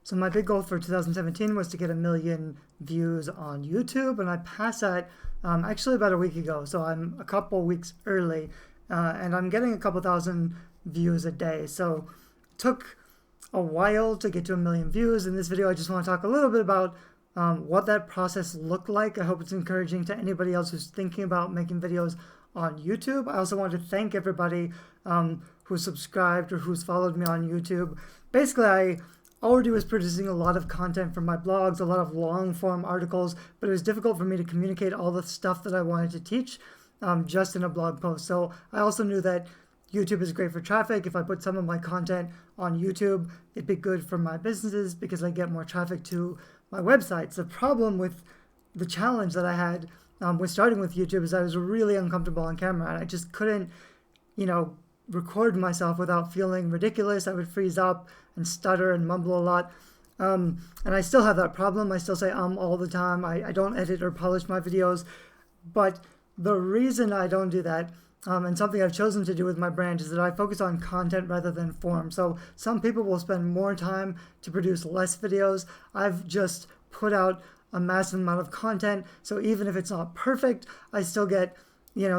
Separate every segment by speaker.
Speaker 1: So my big goal for 2017 was to get 1 million views on YouTube, and I passed that actually about a week ago. So I'm a couple weeks early, and I'm getting a couple thousand views a day. So it took a while to get to 1 million views. In this video, I just want to talk a little bit about what that process looked like. I hope it's encouraging to anybody else who's thinking about making videos on YouTube. I also want to thank everybody who subscribed or who's followed me on YouTube. Basically, I already was producing a lot of content for my blogs, a lot of long form articles, but it was difficult for me to communicate all the stuff that I wanted to teach just in a blog post. So I also knew that YouTube is great for traffic. If I put some of my content on YouTube, it'd be good for my businesses because I get more traffic to my websites. The problem with the challenge that I had with starting with YouTube is I was really uncomfortable on camera, and I just couldn't, record myself without feeling ridiculous. I would freeze up and stutter and mumble a lot. And I still have that problem. I still say all the time. I don't edit or polish my videos. But the reason I don't do that, and something I've chosen to do with my brand, is that I focus on content rather than form. So some people will spend more time to produce less videos. I've just put out a massive amount of content. So even if it's not perfect, I still get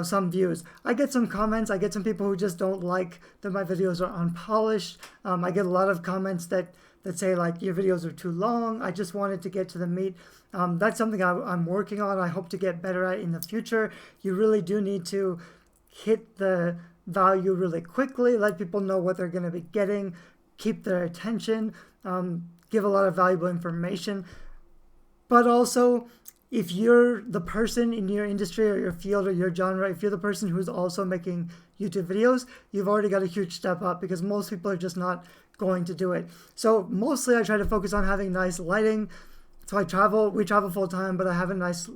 Speaker 1: some views. I get some comments. I get some people who just don't like that my videos are unpolished. I get a lot of comments that say like, your videos are too long. I just wanted to get to the meat. That's something I'm working on. I hope to get better at in the future. You really do need to hit the value really quickly, let people know what they're going to be getting, keep their attention, give a lot of valuable information. But also, if you're the person in your industry or your field or your genre, if you're the person who's also making YouTube videos, you've already got a huge step up because most people are just not going to do it. So mostly I try to focus on having nice lighting. So we travel full time, but I have a nice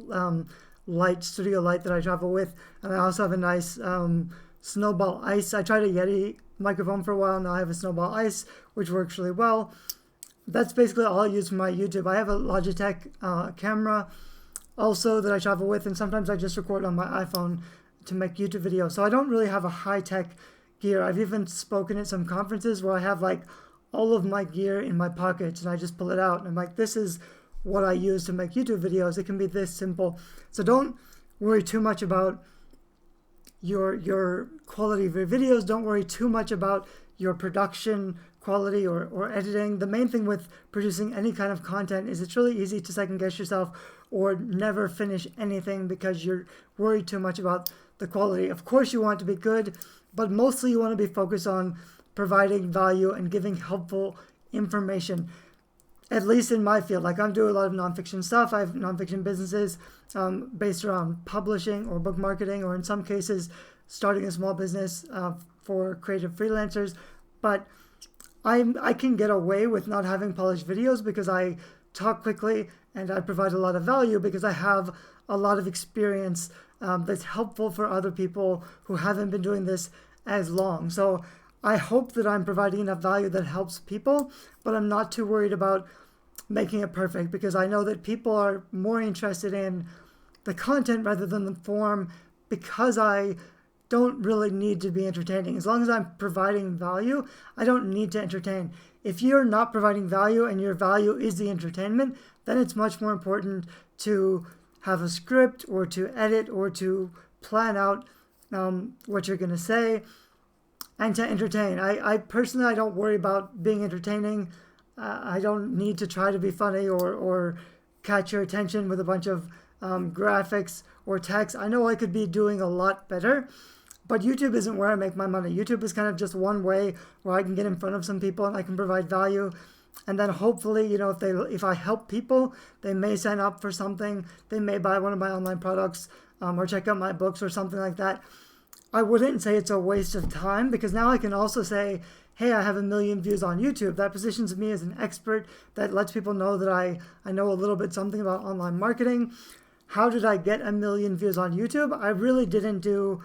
Speaker 1: studio light that I travel with. And I also have a nice Snowball Ice. I tried a Yeti microphone for a while. Now I have a Snowball Ice, which works really well. That's basically all I use for my YouTube. I have a Logitech camera also that I travel with, and sometimes I just record on my iPhone to make YouTube videos. So I don't really have a high-tech gear. I've even spoken at some conferences where I have like all of my gear in my pockets and I just pull it out and I'm like, this is what I use to make YouTube videos. It can be this simple. So don't worry too much about your quality of your videos. Don't worry too much about your production quality or editing. The main thing with producing any kind of content is it's really easy to second guess yourself or never finish anything because you're worried too much about the quality. Of course you want it to be good, but mostly you want to be focused on providing value and giving helpful information. At least in my field, like I'm doing a lot of nonfiction stuff. I have nonfiction businesses based around publishing or book marketing, or in some cases, starting a small business for creative freelancers. But I can get away with not having polished videos because I talk quickly and I provide a lot of value because I have a lot of experience that's helpful for other people who haven't been doing this as long. So I hope that I'm providing enough value that helps people, but I'm not too worried about making it perfect because I know that people are more interested in the content rather than the form because I don't really need to be entertaining. As long as I'm providing value, I don't need to entertain. If you're not providing value and your value is the entertainment, then it's much more important to have a script or to edit or to plan out what you're going to say and to entertain. I personally, I don't worry about being entertaining. I don't need to try to be funny or catch your attention with a bunch of graphics or text. I know I could be doing a lot better, but YouTube isn't where I make my money. YouTube is kind of just one way where I can get in front of some people and I can provide value. And then hopefully, if I help people, they may sign up for something. They may buy one of my online products or check out my books or something like that. I wouldn't say it's a waste of time because now I can also say, hey, I have 1 million views on YouTube. That positions me as an expert. That lets people know that I know a little bit something about online marketing. How did I get 1 million views on YouTube? I really didn't do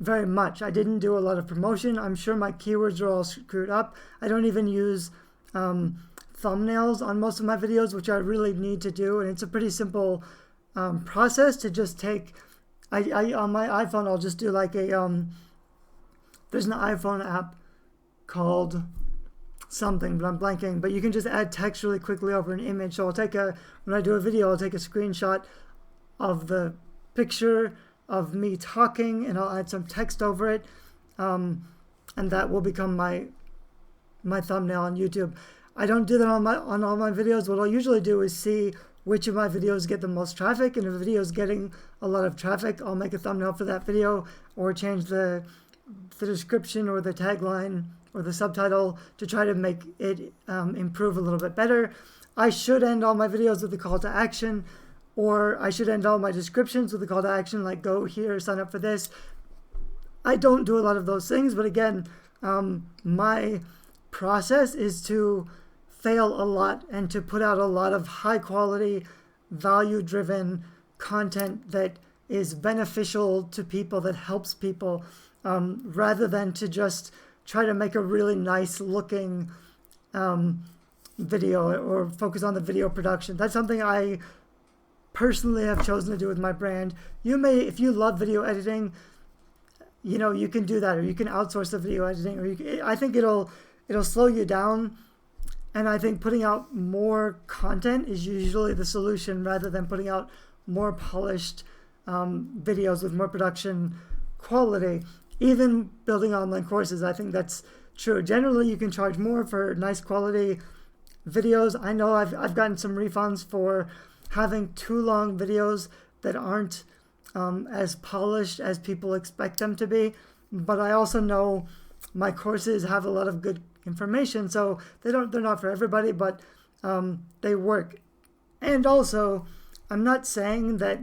Speaker 1: very much. I didn't do a lot of promotion. I'm sure my keywords are all screwed up. I don't even use thumbnails on most of my videos, which I really need to do. And it's a pretty simple process to just take. I on my iPhone, I'll just do like a there's an iPhone app called something, but I'm blanking. But you can just add text really quickly over an image. So when I do a video, I'll take a screenshot of the picture of me talking, and I'll add some text over it, and that will become my thumbnail on YouTube. I don't do that on all my videos. What I'll usually do is see which of my videos get the most traffic, and if a video is getting a lot of traffic, I'll make a thumbnail for that video, or change the description or the tagline or the subtitle to try to make it improve a little bit better. I should end all my videos with a call to action, or I should end all my descriptions with a call to action, like go here, sign up for this. I don't do a lot of those things, but again, my process is to fail a lot and to put out a lot of high quality, value driven content that is beneficial to people, that helps people, rather than to just try to make a really nice looking video or focus on the video production. That's something I personally have chosen to do with my brand. You may, if you love video editing, you can do that, or you can outsource the video editing, or I think it'll slow you down. And I think putting out more content is usually the solution, rather than putting out more polished videos with more production quality. Even building online courses, I think that's true. Generally, you can charge more for nice quality videos. I know I've gotten some refunds for having too long videos that aren't as polished as people expect them to be. But I also know my courses have a lot of good information, so they're not for everybody, but they work. And also, I'm not saying that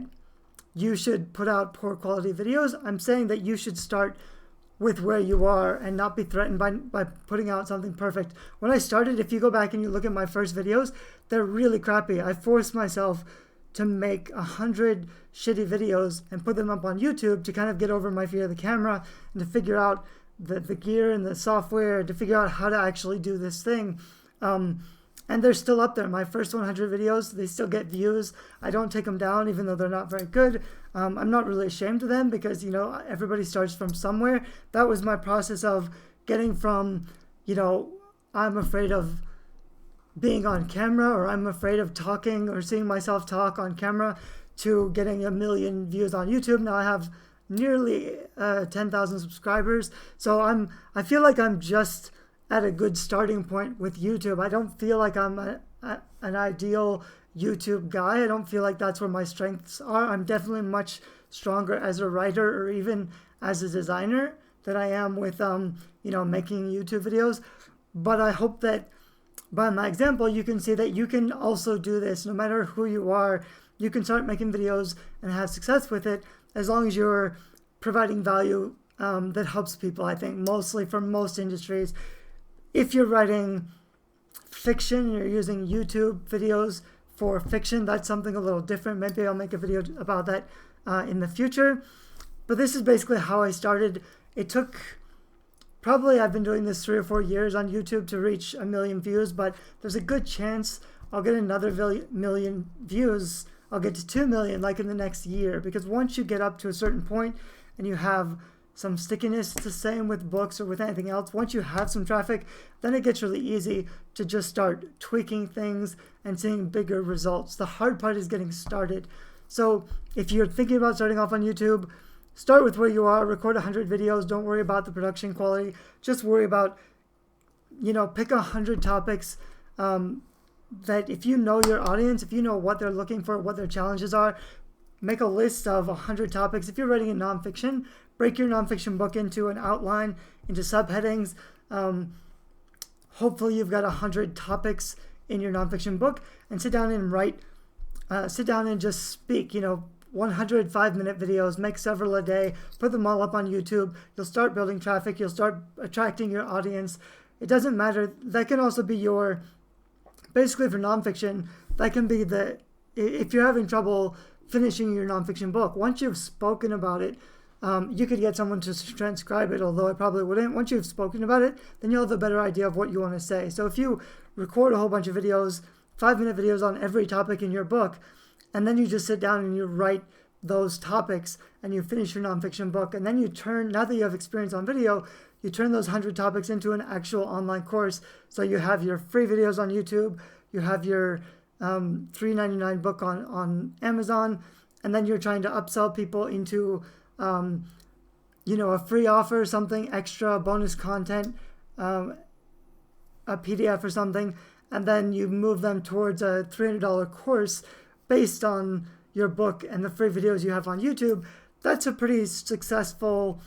Speaker 1: you should put out poor quality videos. I'm saying that you should start with where you are and not be threatened by putting out something perfect. When I started, if you go back and you look at my first videos, they're really crappy. I forced myself to make 100 shitty videos and put them up on YouTube to kind of get over my fear of the camera and to figure out the gear and the software, to figure out how to actually do this thing. And they're still up there. My first 100 videos, they still get views. I don't take them down, even though they're not very good. I'm not really ashamed of them, because, everybody starts from somewhere. That was my process of getting from, I'm afraid of being on camera, or I'm afraid of talking or seeing myself talk on camera, to getting 1 million views on YouTube. Now I have nearly 10,000 subscribers. So I feel like I'm just at a good starting point with YouTube. I don't feel like I'm an ideal YouTube guy. I don't feel like that's where my strengths are. I'm definitely much stronger as a writer, or even as a designer, than I am with making YouTube videos. But I hope that by my example, you can see that you can also do this. No matter who you are, you can start making videos and have success with it, as long as you're providing value that helps people. I think mostly for most industries, if you're writing fiction and you're using YouTube videos for fiction, that's something a little different. Maybe I'll make a video about that in the future. But this is basically how I started. It took probably, I've been doing this 3 or 4 years on YouTube to reach 1 million views, but there's a good chance I'll get another million views. I'll get to 2 million like in the next year, because once you get up to a certain point and you have some stickiness, it's the same with books or with anything else. Once you have some traffic, then it gets really easy to just start tweaking things and seeing bigger results. The hard part is getting started. So if you're thinking about starting off on YouTube, start with where you are, record 100 videos. Don't worry about the production quality. Just worry about, pick 100 topics that if you know your audience, if you know what they're looking for, what their challenges are, make a list of 100 topics. If you're writing a nonfiction, break your nonfiction book into an outline, into subheadings. Hopefully you've got 100 topics in your nonfiction book, and sit down and write, sit down and just speak, 100 5-minute videos, make several a day, put them all up on YouTube. You'll start building traffic. You'll start attracting your audience. It doesn't matter. That can also be basically for nonfiction, that can be if you're having trouble finishing your nonfiction book, once you've spoken about it, you could get someone to transcribe it, although I probably wouldn't. Once you've spoken about it, then you'll have a better idea of what you want to say. So if you record a whole bunch of videos, 5-minute videos on every topic in your book, and then you just sit down and you write those topics and you finish your nonfiction book, and then you now that you have experience on video, you turn those 100 topics into an actual online course. So you have your free videos on YouTube, you have your $3.99 book on Amazon, and then you're trying to upsell people into a free offer, something extra, bonus content, a PDF or something, and then you move them towards a $300 course based on your book and the free videos you have on YouTube. That's a pretty successful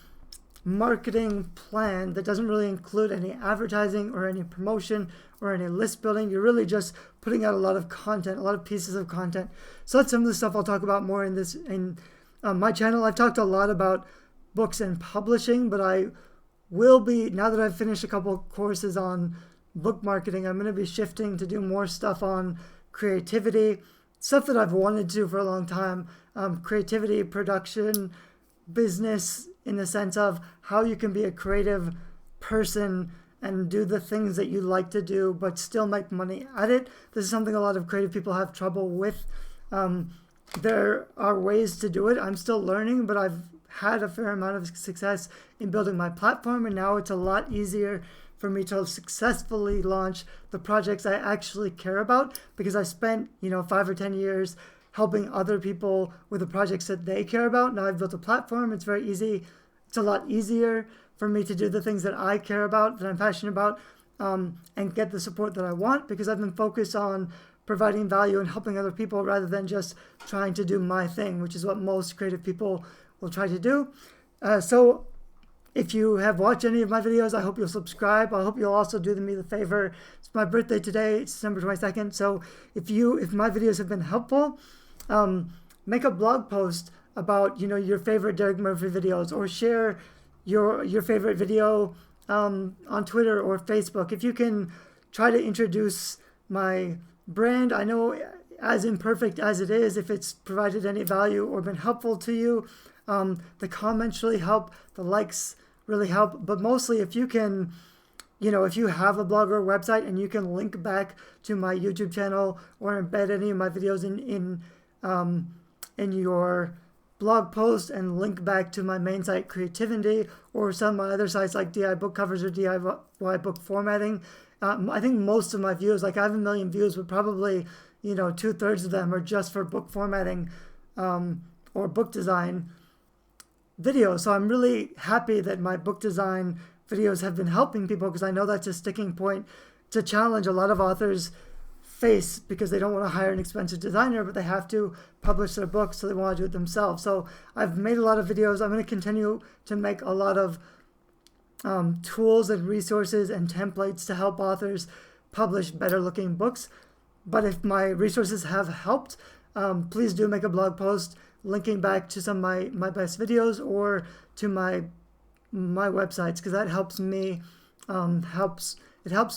Speaker 1: marketing plan that doesn't really include any advertising or any promotion or any list building. You're really just putting out a lot of content, a lot of pieces of content. So that's some of the stuff I'll talk about more in my channel. I've talked a lot about books and publishing, but I will be, now that I've finished a couple of courses on book marketing, I'm going to be shifting to do more stuff on creativity, stuff that I've wanted to do for a long time. Creativity, production, business, in the sense of how you can be a creative person and do the things that you like to do but still make money at it. This is something a lot of creative people have trouble with. There are ways to do it. I'm still learning, but I've had a fair amount of success in building my platform, and now it's a lot easier for me to successfully launch the projects I actually care about, because I spent 5 or 10 years helping other people with the projects that they care about. Now I've built a platform. It's very easy. It's a lot easier for me to do the things that I care about, that I'm passionate about, and get the support that I want, because I've been focused on providing value and helping other people rather than just trying to do my thing, which is what most creative people will try to do. So if you have watched any of my videos, I hope you'll subscribe. I hope you'll also do me the favor. It's my birthday today. It's December 22nd. So if my videos have been helpful, make a blog post about your favorite Derek Murphy videos, or share your favorite video on Twitter or Facebook. If you can try to introduce my brand, I know, as imperfect as it is, if it's provided any value or been helpful to you, the comments really help, the likes really help. But mostly, if you can, if you have a blog or a website and you can link back to my YouTube channel or embed any of my videos in your blog post and link back to my main site, Creativity, or some of my other sites like DIY book covers or DIY book formatting. I think most of my views, like I have 1 million views, but probably 2/3 of them are just for book formatting or book design videos. So I'm really happy that my book design videos have been helping people, because I know that's a sticking point. It's a challenge a lot of authors face, because they don't want to hire an expensive designer, but they have to publish their books, so they want to do it themselves. So I've made a lot of videos. I'm going to continue to make a lot of tools and resources and templates to help authors publish better looking books. But if my resources have helped, please do make a blog post linking back to some of my best videos or to my websites, because that helps me helps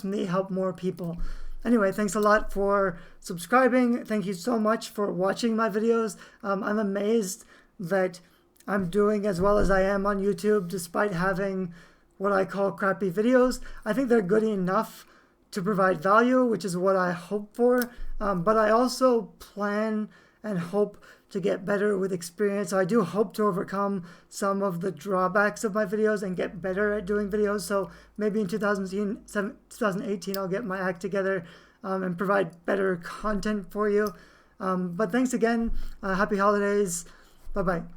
Speaker 1: me help more people. Anyway, thanks a lot for subscribing. Thank you so much for watching my videos. I'm amazed that I'm doing as well as I am on YouTube, despite having what I call crappy videos. I think they're good enough to provide value, which is what I hope for. But I also plan and hope to get better with experience. So I do hope to overcome some of the drawbacks of my videos and get better at doing videos. So maybe in 2018, I'll get my act together and provide better content for you. But thanks again. Happy holidays. Bye-bye.